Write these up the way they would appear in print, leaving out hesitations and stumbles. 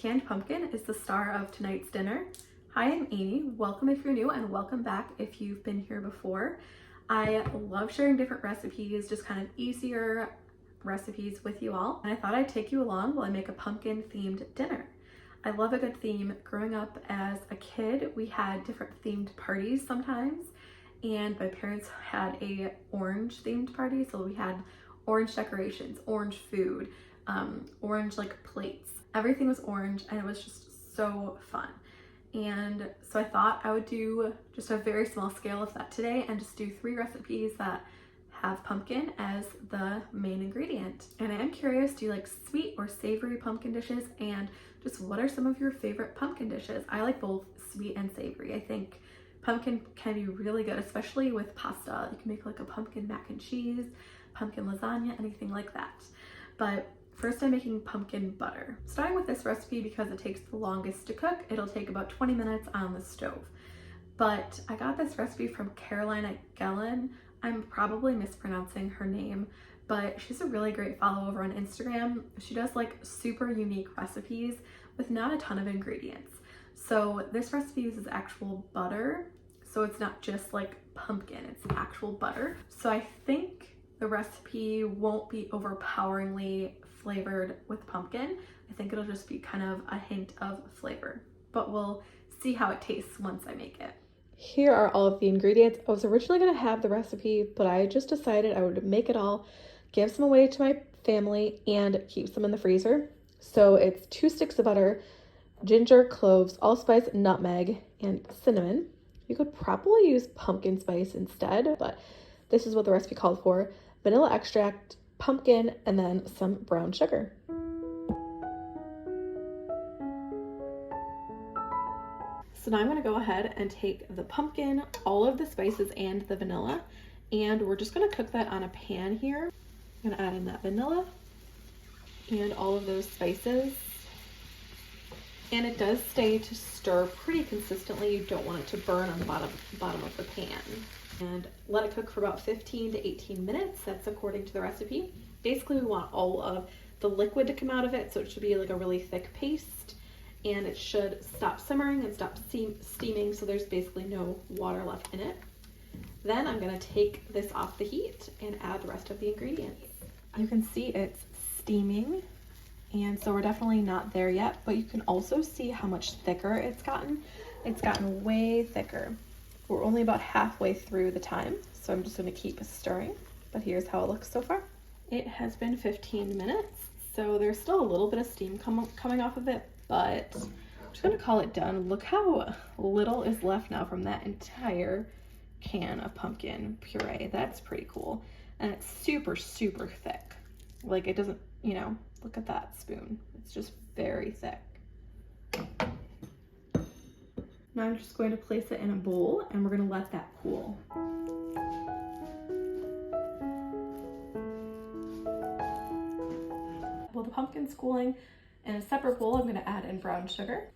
canned pumpkin is the star of tonight's dinner. Hi, I'm Amy. Welcome if you're new, and welcome back if you've been here before. I love sharing different recipes, just kind of easier recipes with you all. And I thought I'd take you along while I make a pumpkin themed dinner. I love a good theme. Growing up as a kid, we had different themed parties sometimes, and my parents had a orange themed party, so we had orange decorations, orange food, orange like plates. Everything was orange and it was just so fun. And so I thought I would do just a very small scale of that today and just do 3 recipes that have pumpkin as the main ingredient. And I am curious, do you like sweet or savory pumpkin dishes? And just what are some of your favorite pumpkin dishes? I like both sweet and savory. I think pumpkin can be really good, especially with pasta. You can make like a pumpkin mac and cheese, pumpkin lasagna, anything like that. But first I'm making pumpkin butter. Starting with this recipe because it takes the longest to cook. It'll take about 20 minutes on the stove. But I got this recipe from Caroline Gellin. I'm probably mispronouncing her name, but she's a really great follow over on Instagram. She does like super unique recipes with not a ton of ingredients. So this recipe uses actual butter. So it's not just like pumpkin, it's actual butter. So I think the recipe won't be overpoweringly flavored with pumpkin. I think it'll just be kind of a hint of flavor, but we'll see how it tastes once I make it. Here are all of the ingredients. I was originally gonna have the recipe, but I just decided I would make it all, give some away to my family, and keep some in the freezer. So it's 2 sticks of butter, ginger, cloves, allspice, nutmeg, and cinnamon. You could probably use pumpkin spice instead, but this is what the recipe called for. Vanilla extract, pumpkin, and then some brown sugar. So now I'm gonna go ahead and take the pumpkin, all of the spices, and the vanilla, and we're just gonna cook that on a pan here. I'm gonna add in that vanilla and all of those spices. And it does stay to stir pretty consistently. You don't want it to burn on the bottom of the pan. And let it cook for about 15 to 18 minutes. That's according to the recipe. Basically, we want all of the liquid to come out of it, so it should be like a really thick paste. And it should stop simmering and stop steaming, so there's basically no water left in it. Then I'm gonna take this off the heat and add the rest of the ingredients. You can see it's steaming, and so we're definitely not there yet, but you can also see how much thicker it's gotten. It's gotten way thicker. We're only about halfway through the time, so I'm just gonna keep stirring, but here's how it looks so far. It has been 15 minutes, so there's still a little bit of steam coming off of it, but I'm just gonna call it done. Look how little is left now from that entire can of pumpkin puree. That's pretty cool. And it's super, super thick. Like it doesn't, you know, look at that spoon. It's just very thick. Now I'm just going to place it in a bowl and we're gonna let that cool. While the pumpkin's cooling, in a separate bowl, I'm gonna add in brown sugar,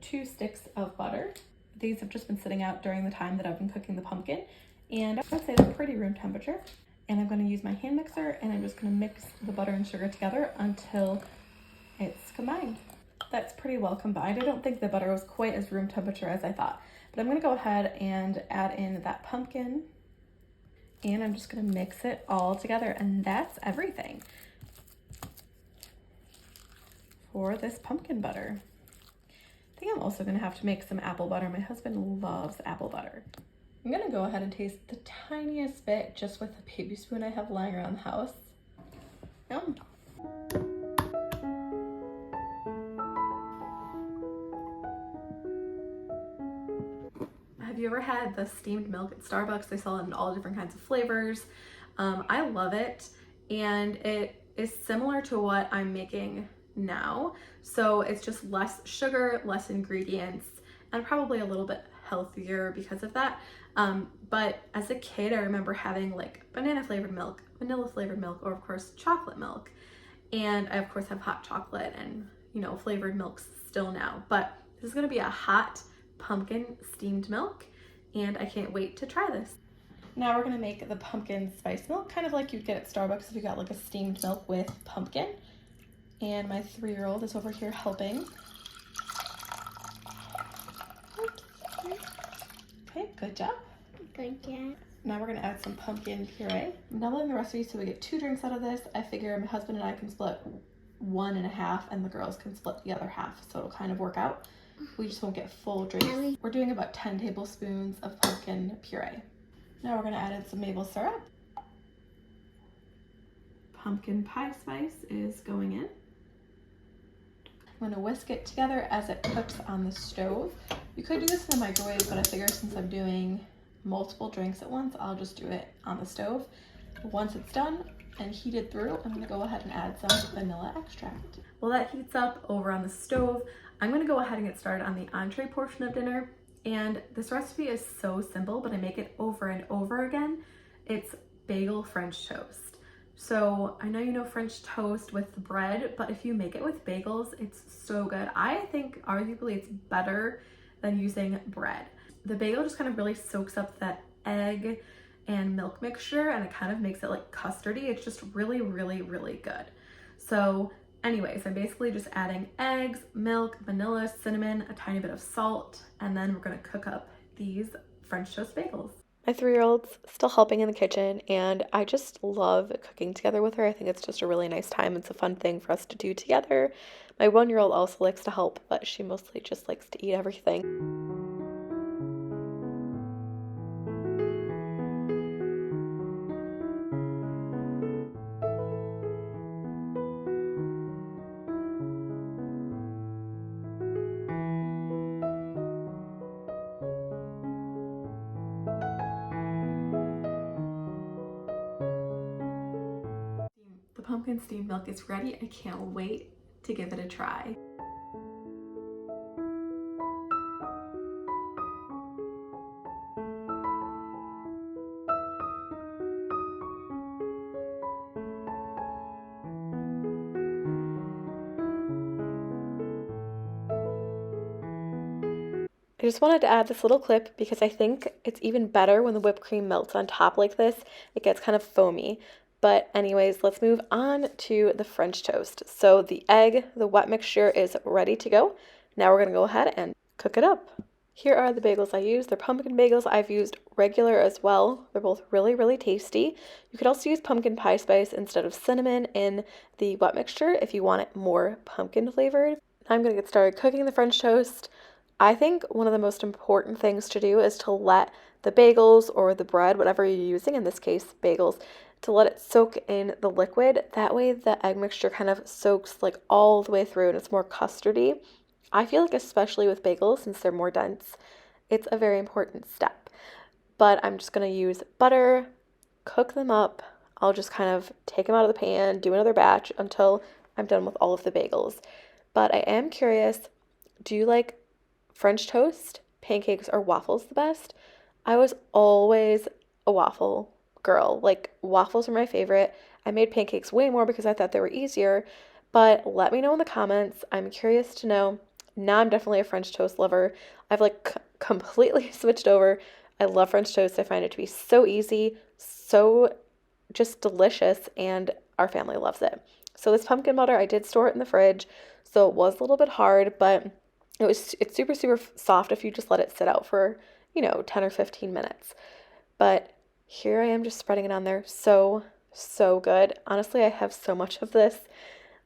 2 sticks of butter. These have just been sitting out during the time that I've been cooking the pumpkin, and I would say they're pretty room temperature. And I'm gonna use my hand mixer, and I'm just gonna mix the butter and sugar together until it's combined. That's pretty well combined. I don't think the butter was quite as room temperature as I thought, but I'm gonna go ahead and add in that pumpkin, and I'm just gonna mix it all together, and that's everything for this pumpkin butter. I think I'm also gonna have to make some apple butter. My husband loves apple butter. I'm gonna go ahead and taste the tiniest bit just with a baby spoon I have lying around the house. Yum. Have you ever had the steamed milk at Starbucks? They sell it in all different kinds of flavors. I love it, and it is similar to what I'm making now. So it's just less sugar, less ingredients, and probably a little bit healthier because of that. But as a kid, I remember having like banana flavored milk, vanilla flavored milk, or of course chocolate milk. And I of course have hot chocolate and, you know, flavored milks still now, but this is gonna be a hot pumpkin steamed milk, and I can't wait to try this. Now we're gonna make the pumpkin spice milk, kind of like you'd get at Starbucks if you got like a steamed milk with pumpkin. and my 3-year-old is over here helping. Oops. Okay, good job. Good job. Now we're gonna add some pumpkin puree. I'm doubling the recipe so we get 2 drinks out of this. I figure my husband and I can split 1 1/2 and the girls can split the other half, so it'll kind of work out. We just won't get full drinks. We're doing about 10 tablespoons of pumpkin puree. Now we're gonna add in some maple syrup. Pumpkin pie spice is going in. I'm gonna whisk it together as it cooks on the stove. You could do this in the microwave, but I figure since I'm doing multiple drinks at once, I'll just do it on the stove. Once it's done and heated through, I'm gonna go ahead and add some vanilla extract. While that heats up over on the stove, I'm gonna go ahead and get started on the entree portion of dinner. And this recipe is so simple, but I make it over and over again. It's bagel French toast. So I know you know French toast with bread, but if you make it with bagels, it's so good. I think arguably it's better than using bread. The bagel just kind of really soaks up that egg and milk mixture, and it kind of makes it like custardy. It's just really, really, really good. So anyways, I'm basically just adding eggs, milk, vanilla, cinnamon, a tiny bit of salt, and then we're gonna cook up these French toast bagels. My 3-year-old's still helping in the kitchen, and I just love cooking together with her. I think it's just a really nice time. It's a fun thing for us to do together. My 1-year-old also likes to help, but she mostly just likes to eat everything. The pumpkin steamed milk is ready. I can't wait to give it a try. I just wanted to add this little clip because I think it's even better when the whipped cream melts on top like this. It gets kind of foamy. But anyways, let's move on to the French toast. So the egg, the wet mixture is ready to go. Now we're gonna go ahead and cook it up. Here are the bagels I used. They're pumpkin bagels. I've used regular as well. They're both really, really tasty. You could also use pumpkin pie spice instead of cinnamon in the wet mixture if you want it more pumpkin flavored. Now I'm gonna get started cooking the French toast. I think one of the most important things to do is to let the bagels or the bread, whatever you're using, in this case bagels, to let it soak in the liquid. That way the egg mixture kind of soaks like all the way through and it's more custardy. I feel like especially with bagels, since they're more dense, it's a very important step. But I'm just going to use butter, cook them up. I'll just kind of take them out of the pan, do another batch until I'm done with all of the bagels. But I am curious, do you like French toast, pancakes, or waffles the best? I was always a waffle girl. Like, waffles are my favorite. I made pancakes way more because I thought they were easier, but let me know in the comments. I'm curious to know. Now I'm definitely a French toast lover. I've like completely switched over. I love French toast. I find it to be so easy, so just delicious, and our family loves it. So this pumpkin butter, I did store it in the fridge, so it was a little bit hard, but it's super, super soft if you just let it sit out for, 10 or 15 minutes. But here I am just spreading it on there. So, so good. Honestly, I have so much of this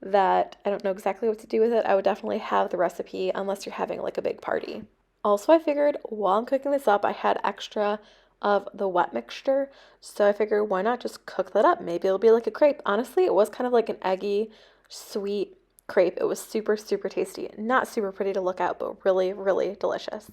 that I don't know exactly what to do with it. I would definitely have the recipe unless you're having like a big party. Also, I figured while I'm cooking this up, I had extra of the wet mixture. So I figured why not just cook that up? Maybe it'll be like a crepe. Honestly, it was kind of like an eggy, sweet crepe. It was super, super tasty. Not super pretty to look at, but really, really delicious.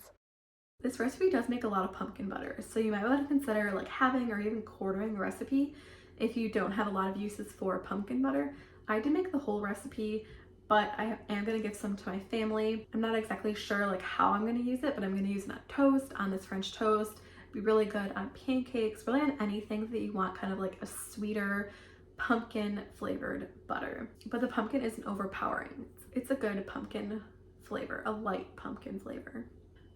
This recipe does make a lot of pumpkin butter, so you might want to consider like having or even quartering a recipe if you don't have a lot of uses for pumpkin butter. I did make the whole recipe, but I am going to give some to my family. I'm not exactly sure like how I'm going to use it, but I'm going to use it on toast, on this French toast. It'd be really good on pancakes, really on anything that you want kind of like a sweeter pumpkin flavored butter. But the pumpkin isn't overpowering. It's a good pumpkin flavor, a light pumpkin flavor.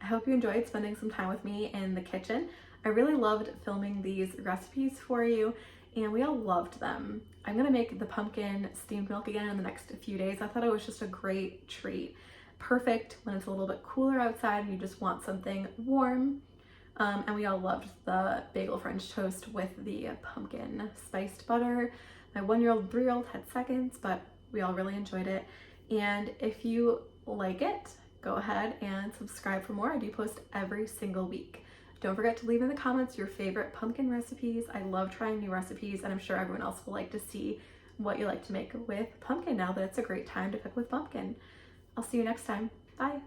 I hope you enjoyed spending some time with me in the kitchen. I really loved filming these recipes for you, and we all loved them. I'm gonna make the pumpkin steamed milk again in the next few days. I thought it was just a great treat. Perfect when it's a little bit cooler outside and you just want something warm. And we all loved the bagel French toast with the pumpkin spiced butter. My 1-year-old, 3-year-old had seconds, but we all really enjoyed it. And if you like it, go ahead and subscribe for more. I do post every single week. Don't forget to leave in the comments your favorite pumpkin recipes. I love trying new recipes, and I'm sure everyone else will like to see what you like to make with pumpkin now that it's a great time to cook with pumpkin. I'll see you next time. Bye.